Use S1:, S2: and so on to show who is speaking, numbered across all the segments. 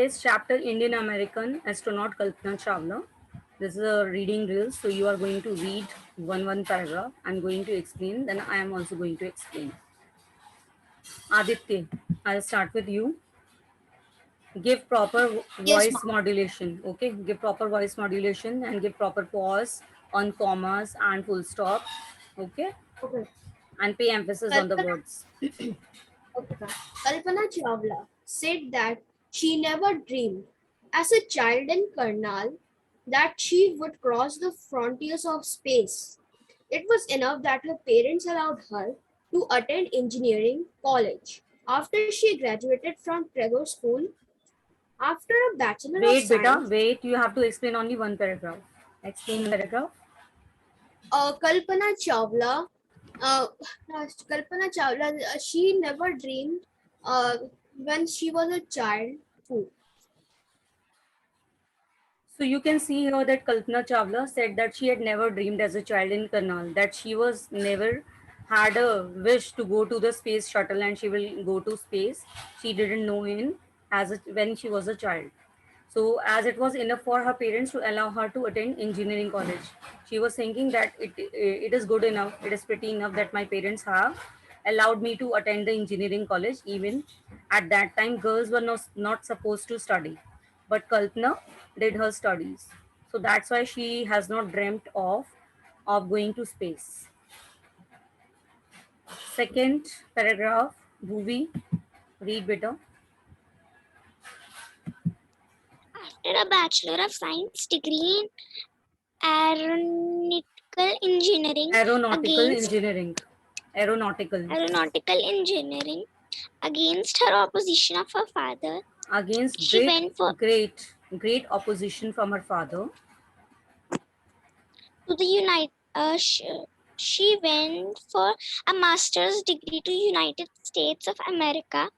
S1: Yes, chapter Indian American astronaut Kalpana Chawla. This is a reading drill, so you are going to read one paragraph. I'm going to explain, then I am also going to explain. Aditya, I'll start with you. Give proper
S2: Yes,
S1: voice
S2: ma'am.
S1: modulation. Okay, give proper voice modulation and give proper pause on commas and full stop. Okay,
S2: Okay.
S1: and pay emphasis on the
S2: Kalpana,
S1: words.
S2: okay, ma'am. Kalpana Chawla said that she never dreamed, as a child in Karnal, that she would cross the frontiers of space. It was enough that her parents allowed her to attend engineering college. After she graduated from Trevor School, after a Bachelor of
S1: Wait, beta,
S2: Science,
S1: wait. You have to explain only one paragraph. Explain
S2: okay.
S1: paragraph.
S2: Kalpana Chawla, uh, Kalpana Chawla, she never dreamed uh, when she was a child too.
S1: So you can see here that Kalpana Chawla said that she had never dreamed as a child in Karnal, that she was never had a wish to go to the space shuttle and she will go to space. She didn't know in when she was a child. So as it was enough for her parents to allow her to attend engineering college, she was thinking that it is good enough, it is pretty enough that my parents have allowed me to attend the engineering college. Even at that time, girls were not supposed to study, but Kalpana did her studies. So that's why she has not dreamt of going to space. Second paragraph, Bhuvi, read better.
S3: After a Bachelor of Science degree in aeronautical engineering
S1: Aeronautical
S3: against
S1: engineering. Aeronautical.
S3: aeronautical engineering against her opposition of her father,
S1: Against
S3: she went for
S1: great opposition from her father.
S3: to the United. She went for a master's degree to United States of America.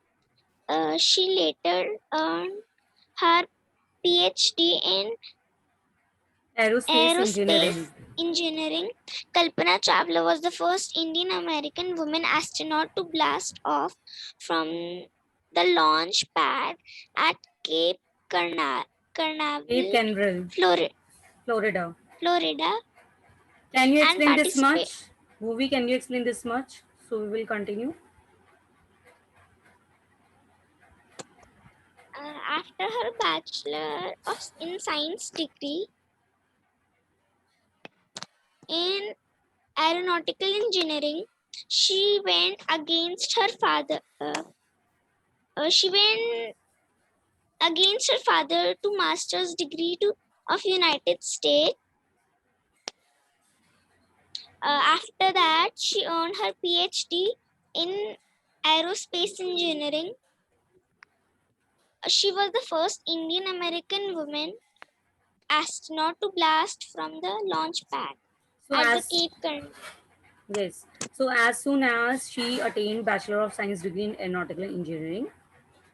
S3: She later earned her PhD in
S1: Aerospace engineering.
S3: aerospace engineering. Kalpana Chawla was the first Indian American woman astronaut to blast off from the launch pad at Cape
S1: Cape
S3: Canaveral,
S1: Canaveral,
S3: Florida,
S1: Florida.
S3: Florida,
S1: Can you
S3: and
S1: explain this
S3: participate.
S1: much? Movie, can you explain this much? So we will continue.
S3: After her Bachelor of in Science degree in aeronautical engineering, she went against her father. She went against her father to master's degree of United States. After that, she earned her PhD in aerospace engineering. She was the first Indian American woman astronaut to blast from the launch pad
S1: So
S3: at the
S1: as
S3: Cape Canaveral.
S1: yes, so as soon as she attained Bachelor of Science degree in aeronautical engineering,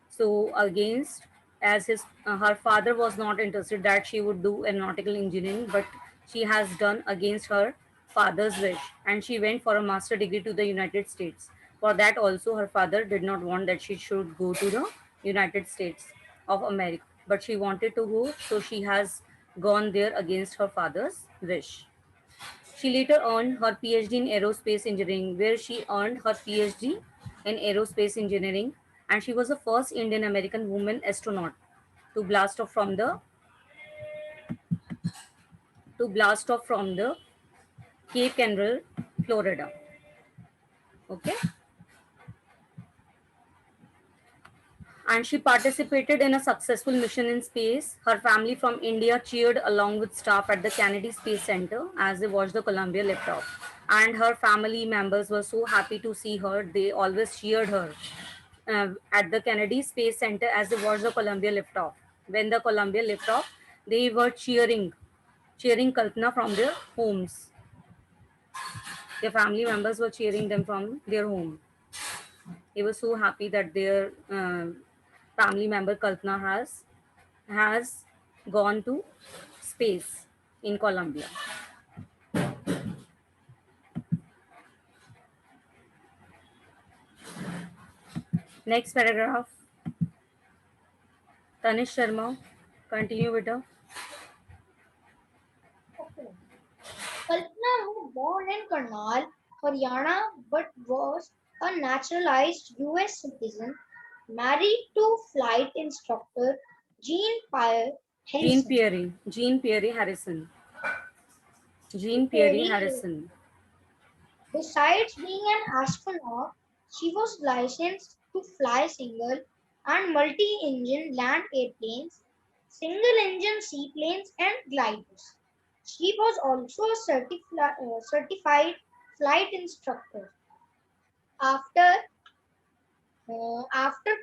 S1: so against as his her father was not interested that she would do aeronautical engineering, but she has done against her father's wish and she went for a master degree to the United States. For that also her father did not want that she should go to the United States of America, but she wanted to go, so she has gone there against her father's wish. She later earned her PhD in aerospace engineering, where she earned her PhD in aerospace engineering, and she was the first Indian American woman astronaut to blast off from the Cape Canaveral, Florida. Okay, and she participated in a successful mission in space. Her family from India cheered along with staff at the Kennedy Space Center as they watched the Columbia lift off. And her family members were so happy to see her. They always cheered her at the Kennedy Space Center as they watched the Columbia lift off. When the Columbia lift off, they were cheering Kalpana from their homes. Their family members were cheering them from their home. They were so happy that their family member Kalpana has gone to space in Colombia. Next paragraph. Tanish Sharma, continue with her.
S2: Okay. Kalpana was born in Karnal, Haryana, but was a naturalized US citizen, married to flight instructor Jean Pierre
S1: Jean
S2: Harrison.
S1: Pierre. Jean Pierre Harrison. Jean Pierre
S2: Perry,
S1: Harrison.
S2: besides being an astronaut, she was licensed to fly single and multi-engine land airplanes, single-engine seaplanes, and gliders. She was also a certified flight instructor. After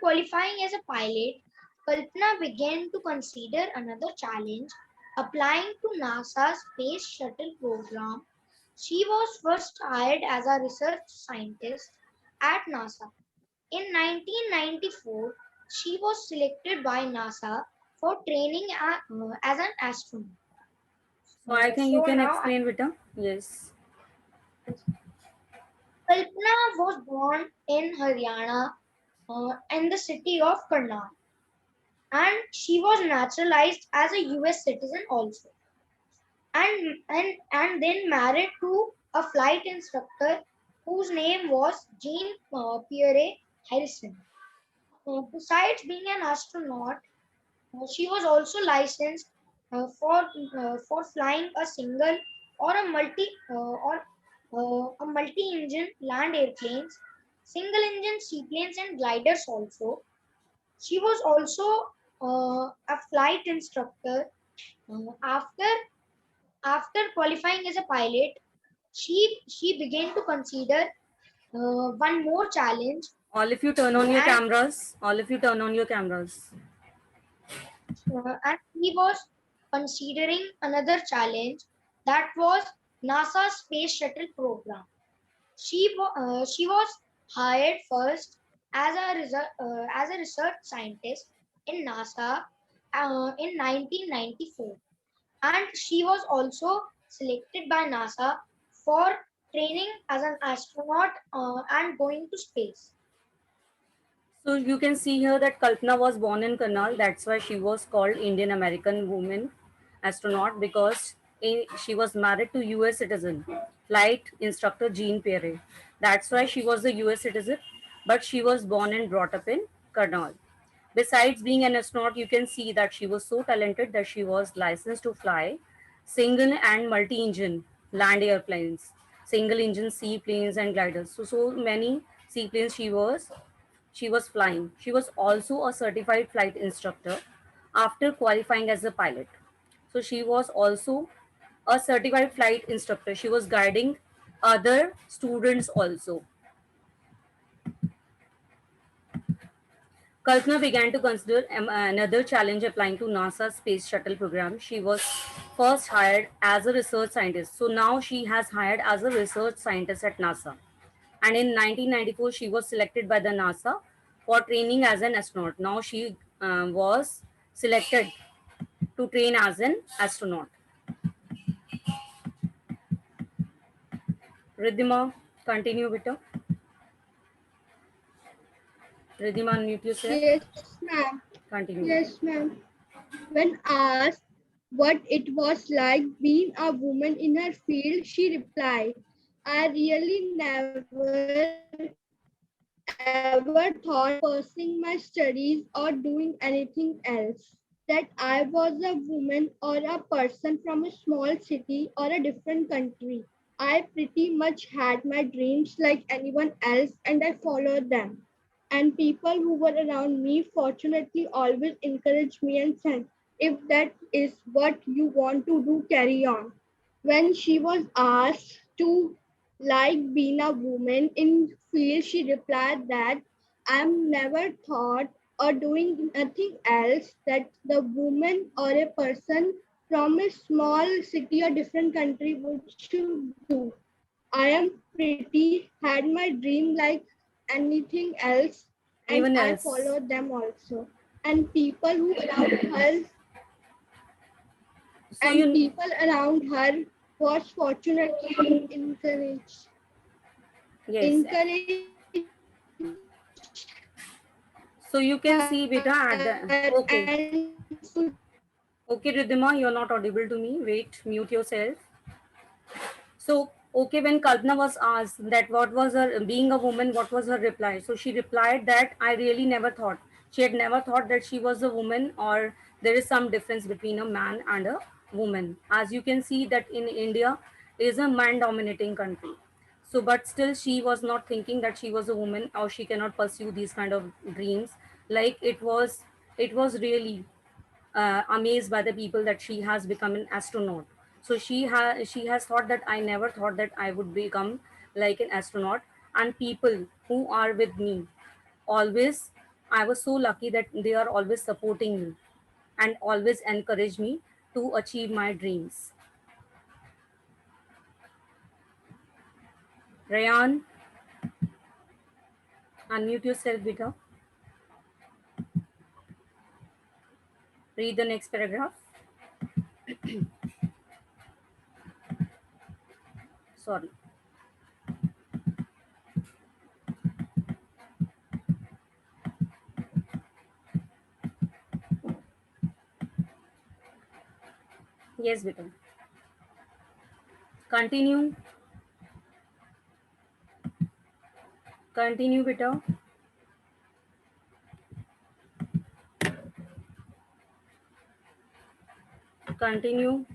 S2: qualifying as a pilot, Kalpana began to consider another challenge, applying to NASA's Space Shuttle program. She was first hired as a research scientist at NASA. In 1994, she was selected by NASA for training as an astronaut.
S1: So I think you
S2: So
S1: can
S2: now,
S1: explain with her. Yes.
S2: Kalpana was born in Haryana in the city of Karnal, and she was naturalized as a US citizen also, and then married to a flight instructor whose name was Jean Pierre Harrison. Besides being an astronaut, she was also licensed for flying a single or a multi-engine land airplanes, single-engine seaplanes, and gliders also. She was also a flight instructor. After qualifying as a pilot, she began to consider one more challenge,
S1: All of you turn on your
S2: and
S1: cameras. All of you turn on your cameras.
S2: he was considering another challenge, that was NASA's Space Shuttle program. She was hired first as a research scientist in NASA in 1994, and she was also selected by NASA for training as an astronaut and going to space.
S1: So you can see here that Kalpana was born in Karnal. That's why she was called Indian American woman astronaut, because she was married to US citizen flight instructor Jean Pierre. That's why she was a US citizen, but she was born and brought up in Karnal. Besides being an astronaut, you can see that she was so talented that she was licensed to fly single and multi-engine land airplanes, single engine seaplanes and gliders. So many seaplanes she was flying. She was also a certified flight instructor after qualifying as a pilot. So she was also a certified flight instructor. She was guiding other students also. Kalpana began to consider another challenge applying to NASA's Space Shuttle program. She was first hired as a research scientist. So now she has hired as a research scientist at NASA. And in 1994, she was selected by the NASA for training as an astronaut. Now she was selected to train as an astronaut. Ridhima, continue with her. Ridhima, unmute yourself.
S4: Yes, ma'am.
S1: Continue.
S4: Yes, ma'am. When asked what it was like being a woman in her field, she replied, I really never ever thought of pursuing my studies or doing anything else. That I was a woman or a person from a small city or a different country. I pretty much had my dreams like anyone else and I followed them. And people who were around me fortunately always encouraged me and said, if that is what you want to do, carry on. When she was asked to like being a woman in field, she replied that I'm never thought or doing nothing else that the woman or a person from a small city or different country would should do. I am pretty had my dream like anything else and
S1: Anyone
S4: I
S1: else?
S4: followed them also. And people who around her
S1: So you
S4: was fortunately
S1: yes.
S4: encouraged.
S1: So you can see beta at the okay.
S4: and
S1: Okay, Ridhima, you're not audible to me. Wait, mute yourself. So, okay, when Kalpana was asked that what was her, being a woman, what was her reply? So she replied that I really never thought. She had never thought that she was a woman or there is some difference between a man and a woman. As you can see that in India is a man dominating country. So, but still she was not thinking that she was a woman or she cannot pursue these kind of dreams. Like it was really amazed by the people that she has become an astronaut. So she has thought that I never thought that I would become like an astronaut, and people who are with me always, I was so lucky that they are always supporting me and always encourage me to achieve my dreams. Rayan, unmute yourself, beta. Read the next paragraph. Sorry. Yes, beta. Continue. Continue, beta. Continue.